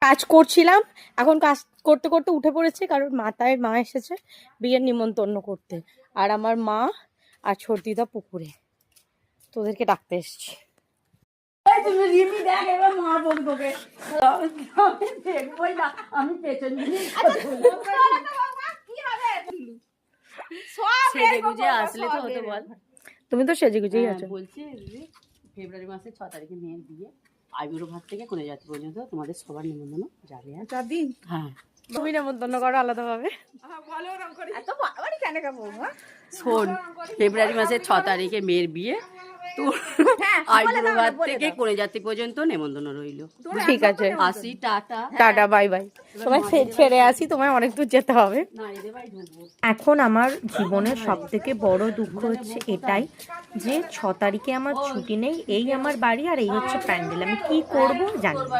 কাজ করছিলাম, এখন কাজ করতে করতে উঠে পড়েছে, কারণ মা এসেছে বিয়ের নিমন্ত্রণ করতে। আর আমার মা আর ছোটদিদা পুকুরে, তোদেরকে ডাকতে এসছি। তুমি তো সেজে গুজেই আছো। বলছি ফেব্রুয়ারি মাসের 6 তারিখে মেয়ের বিয়ে, আইবুড়ো ভাত থেকে কোনে যাত্রী পর্যন্ত তোমাদের সবার নিমন্ত্রণ যাবে। হ্যাঁ, তুমি নিমন্ত্রণ করো আলাদা ভাবে। শোন, ফেব্রুয়ারি মাসের 6 তারিখে মেয়ের বিয়ে, তো আইবুড়ো ভাত থেকে কোনে যাত্রী পর্যন্ত নিমন্ত্রণ রইল। ঠিক আছে, আসি, টাটা টাটা, বাই বাই। তোমায় ছেড়ে আসি, তোমায় অনেক দূর যেতে হবে। এখন আমার জীবনের সব থেকে বড় দুঃখ হচ্ছে এটাই যে 6 তারিখে আমার ছুটি নেই, এই আমার বাড়ি আর এই হচ্ছে প্যান্ডেল, আমি কি করব জানি না।